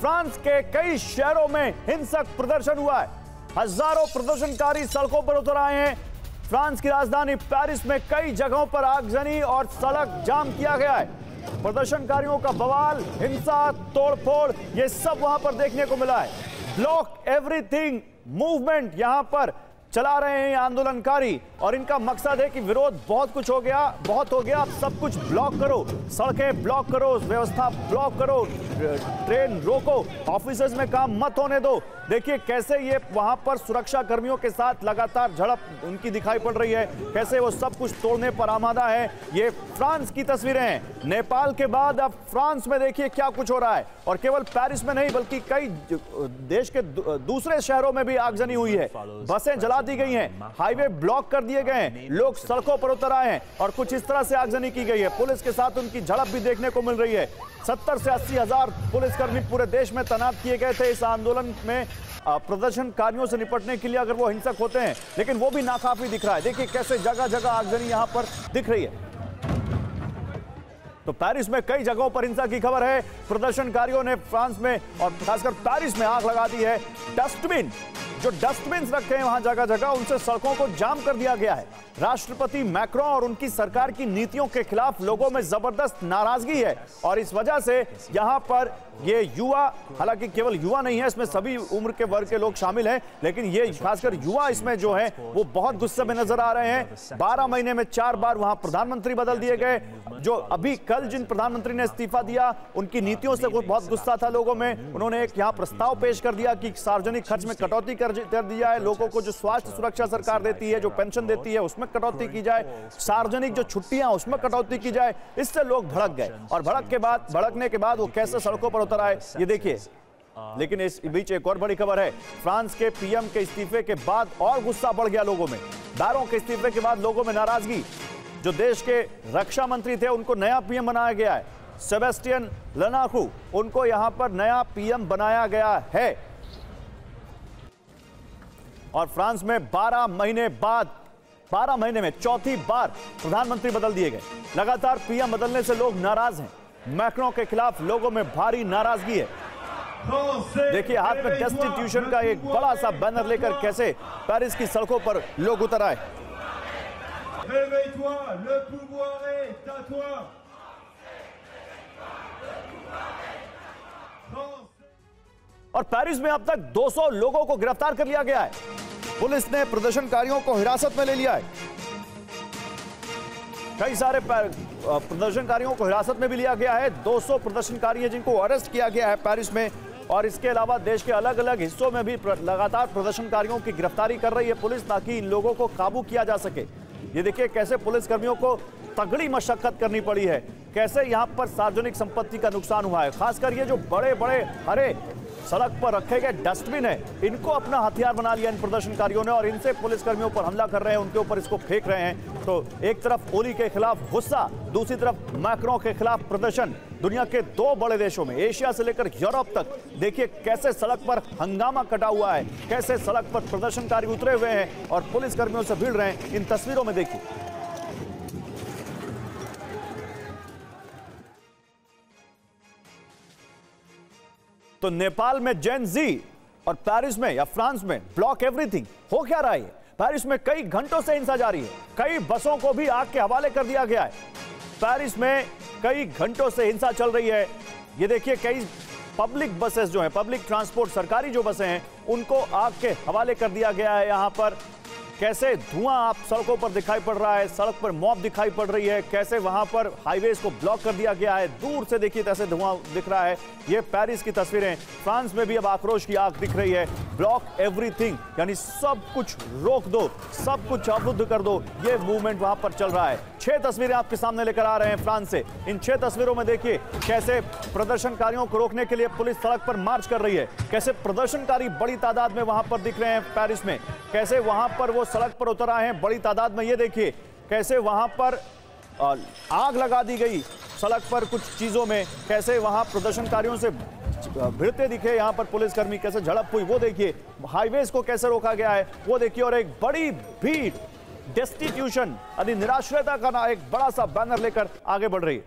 France के कई शहरों में हिंसक प्रदर्शन हुआ है। हजारों प्रदर्शनकारी सड़कों पर उतर आए हैं। फ्रांस की राजधानी पेरिस में कई जगहों पर आगजनी और सड़क जाम किया गया है। प्रदर्शनकारियों का बवाल, हिंसा, तोड़फोड़, ये सब वहां पर देखने को मिला है। ब्लॉक एवरीथिंग मूवमेंट यहां पर चला रहे हैं आंदोलनकारी और इनका मकसद है कि विरोध बहुत हो गया, अब सब कुछ ब्लॉक करो, सड़कें ब्लॉक करो, व्यवस्था ब्लॉक करो, ट्रेन रोको, ऑफिसेज में काम मत होने दो। देखिए कैसे ये वहां पर सुरक्षा कर्मियों के साथ लगातार झड़प उनकी दिखाई पड़ रही है, कैसे वो सब कुछ तोड़ने पर आमादा है। ये फ्रांस की तस्वीरें हैं। नेपाल के बाद अब फ्रांस में देखिए क्या कुछ हो रहा है और केवल पेरिस में नहीं बल्कि कई देश के दूसरे शहरों में भी आगजनी हुई है। बसें जला दी गई हैं, हाईवे ब्लॉक कर दिए गए हैं, लोग सड़कों पर उतर आए हैं और कुछ इस तरह से आगजनी की गई है। पुलिस के साथ उनकी झड़प भी देखने को मिल रही है। 70 से 80 हजार पुलिसकर्मी पूरे देश में तैनात किए गए थे इस आंदोलन में प्रदर्शनकारियों से निपटने के लिए अगर वो हिंसक होते हैं, लेकिन वो भी नाकाफी दिख रहा है। देखिए कैसे जगह जगह आगजनी यहां पर दिख रही है। तो पेरिस में कई जगहों पर हिंसा की खबर है। प्रदर्शनकारियों ने फ्रांस में और खासकर पेरिस में आग लगा दी है। जो डस्टबिन रखे हैं वहां जगह जगह, उनसे सड़कों को जाम कर दिया गया है। राष्ट्रपति मैक्रों और उनकी सरकार की नीतियों के खिलाफ लोगों में जबरदस्त नाराजगी है और इस वजह से यहां पर ये युवा, हालांकि केवल युवा नहीं है, इसमें सभी उम्र के वर्ग के लोग शामिल हैं, लेकिन ये खासकर युवा इसमें जो है वो बहुत गुस्से में नजर आ रहे हैं। 12 महीने में 4 बार वहां प्रधानमंत्री बदल दिए गए। जो अभी कल जिन प्रधानमंत्री ने इस्तीफा दिया, उनकी नीतियों से बहुत गुस्सा था लोगों में। उन्होंने एक यहाँ प्रस्ताव पेश कर दिया कि सार्वजनिक खर्च में कटौती कर दिया है, लोगों को जो स्वास्थ्य सुरक्षा सरकार देती है, जो पेंशन देती है, उसमें कटौती की जाए, सार्वजनिक जो छुट्टियां उसमें कटौती की जाए। इससे लोग भड़क गए और भड़कने के बाद वो कैसे सड़कों पर उतर आए ये देखिए। लेकिन इस बीच एक और बड़ी खबर है। फ्रांस के पीएम के इस्तीफे के बाद और गुस्सा बढ़ गया लोगों में। दारों के इस्तीफे के बाद लोगों में नाराजगी। जो देश के रक्षा मंत्री थे उनको नया पीएम बनाया गया है। सेबेस्टियन लेनार्डू, उनको यहां पर नया पीएम बनाया गया है और फ्रांस में 12 महीने में चौथी बार प्रधानमंत्री बदल दिए गए। लगातार पीएम बदलने से लोग नाराज हैं। मैक्रों के खिलाफ लोगों में भारी नाराजगी है। देखिए हाथ में डेस्टिट्यूशन का एक बड़ा सा बैनर लेकर कैसे पेरिस की सड़कों पर लोग उतर आए। और पेरिस में अब तक 200 लोगों को गिरफ्तार कर लिया गया है। पुलिस ने प्रदर्शनकारियों को हिरासत में ले लिया है। कई सारे प्रदर्शनकारियों को हिरासत में भी लिया गया है। 200 प्रदर्शनकारी हैं जिनको अरेस्ट किया गया है पेरिस में। और इसके अलावा देश के अलग अलग हिस्सों में भी लगातार प्रदर्शनकारियों की गिरफ्तारी कर रही है पुलिस, ताकि इन लोगों को काबू किया जा सके। ये देखिए कैसे पुलिसकर्मियों को तगड़ी मशक्कत करनी पड़ी है, कैसे यहां पर सार्वजनिक संपत्ति का नुकसान हुआ है। खासकर ये जो बड़े बड़े हरे सड़क पर रखे गए डस्टबिन है, इनको अपना हथियार बना लिया इन प्रदर्शनकारियों ने और इनसे पुलिसकर्मियों पर हमला कर रहे हैं, उनके ऊपर इसको फेंक रहे हैं। तो एक तरफ ओली के खिलाफ गुस्सा, दूसरी तरफ मैक्रों के खिलाफ प्रदर्शन। दुनिया के 2 बड़े देशों में, एशिया से लेकर यूरोप तक, देखिए कैसे सड़क पर हंगामा कटा हुआ है, कैसे सड़क पर प्रदर्शनकारी उतरे हुए हैं और पुलिसकर्मियों से भिड़ रहे हैं। इन तस्वीरों में देखिए। तो नेपाल में जेन जी और पेरिस में या फ्रांस में ब्लॉक एवरीथिंग हो क्या रहा है? पेरिस में कई घंटों से हिंसा जारी है। कई बसों को भी आग के हवाले कर दिया गया है। पेरिस में कई घंटों से हिंसा चल रही है। ये देखिए कई पब्लिक बसेस जो हैं, पब्लिक ट्रांसपोर्ट सरकारी जो बसें हैं, उनको आग के हवाले कर दिया गया है। यहां पर कैसे धुआं आप सड़कों पर दिखाई पड़ रहा है, सड़क पर मॉब दिखाई पड़ रही है, कैसे वहां पर हाईवेज को ब्लॉक कर दिया गया है। दूर से देखिए कैसे धुआं दिख रहा है। ये पेरिस की तस्वीरें। फ्रांस में भी अब आक्रोश की आग दिख रही है। ब्लॉक एवरीथिंग यानी सब कुछ रोक दो, सब कुछ अवरुद्ध कर दो, ये मूवमेंट वहां पर चल रहा है। 6 तस्वीरें आपके सामने लेकर आ रहे हैं फ्रांस से। इन 6 तस्वीरों में देखिए कैसे प्रदर्शनकारियों को रोकने के लिए पुलिस सड़क पर मार्च कर रही है, कैसे प्रदर्शनकारी बड़ी तादाद में वहां पर दिख रहे हैं पेरिस में, कैसे वहां पर वो सड़क पर उतर आए हैं बड़ी तादाद में। ये देखिए कैसे वहां पर आग लगा दी गई सड़क पर कुछ चीजों में, कैसे वहां प्रदर्शनकारियों से भिड़ते दिखे यहां पर पुलिसकर्मी, कैसे झड़प हुई वो देखिए, हाईवेज को कैसे रोका गया है वो देखिए। और एक बड़ी भीड़ डेस्टिट्यूशन यानी निराश्रयता का एक बड़ा सा बैनर लेकर आगे बढ़ रही है।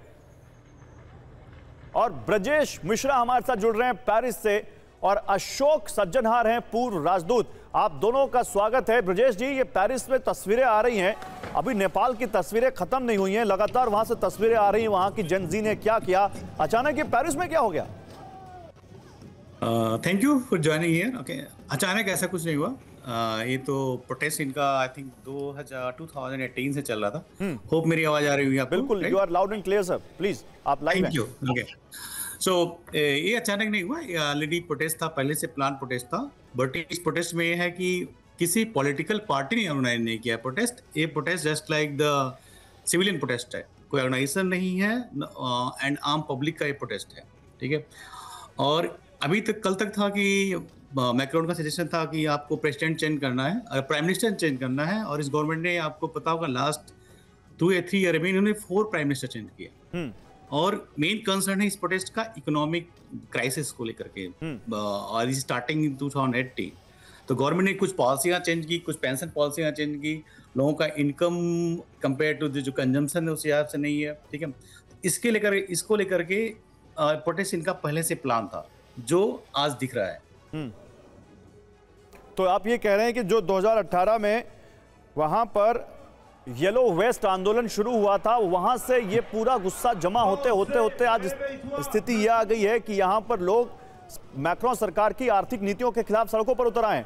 और ब्रजेश मिश्रा हमारे साथ जुड़ रहे हैं पेरिस से और अशोक सज्जनहार हैं पूर्व राजदूत। आप दोनों का स्वागत है। ब्रजेश जी, ये पेरिस में तस्वीरें आ रही हैं, अभी नेपाल की तस्वीरें खत्म नहीं हुई हैं, लगातार वहां से तस्वीरें आ रही हैं, वहां की जनजी ने क्या किया, अचानक ये पेरिस में क्या हो गया? Thank you for joining here. Okay, अचानक ऐसा कुछ नहीं हुआ। ये तो प्रोटेस्ट इनका आई थिंक 2018 से चल रहा था। होप मेरी आवाज आ रही हुई आपको? बिल्कुल, you are loud and clear sir, please आप लाइव हैं। Thank you. ओके, सो ये अचानक नहीं हुआ, ये ऑलरेडी प्रोटेस्ट था, पहले से प्लान प्रोटेस्ट था। बट इस प्रोटेस्ट में ये है कि किसी पॉलिटिकल पार्टी ने ऑर्गेनाइज नहीं किया प्रोटेस्ट। ये protest just like the civilian protest है, कोई ऑर्गेनाइजेशन नहीं है एंड आम पब्लिक का ये प्रोटेस्ट है। ठीक है, और अभी तक कल तक था कि मैक्रोन का सजेशन था कि आपको प्रेसिडेंट चेंज करना है, प्राइम मिनिस्टर चेंज करना है, और इस गवर्नमेंट ने, आपको पता होगा, लास्ट 2 या 3 ईयर में इन्होंने 4 प्राइम मिनिस्टर चेंज किया। और मेन कंसर्न है इस प्रोटेस्ट का इकोनॉमिक क्राइसिस को लेकर के, और स्टार्टिंग इन 2018। तो गवर्नमेंट ने कुछ पॉलिसियां चेंज की, कुछ पेंशन पॉलिसियां चेंज की, लोगों का इनकम कंपेयर टू जो कंजम्पशन है उस हिसाब से नहीं है। ठीक है, इसको लेकर के प्रोटेस्ट इनका पहले से प्लान था, जो आज दिख रहा है। तो आप ये कह रहे हैं कि जो 2018 में वहां पर येलो वेस्ट आंदोलन शुरू हुआ था, वहां से ये पूरा गुस्सा जमा होते होते होते आज स्थिति ये आ गई है कि यहां पर लोग मैक्रोन सरकार की आर्थिक नीतियों के खिलाफ सड़कों पर उतर आए हैं।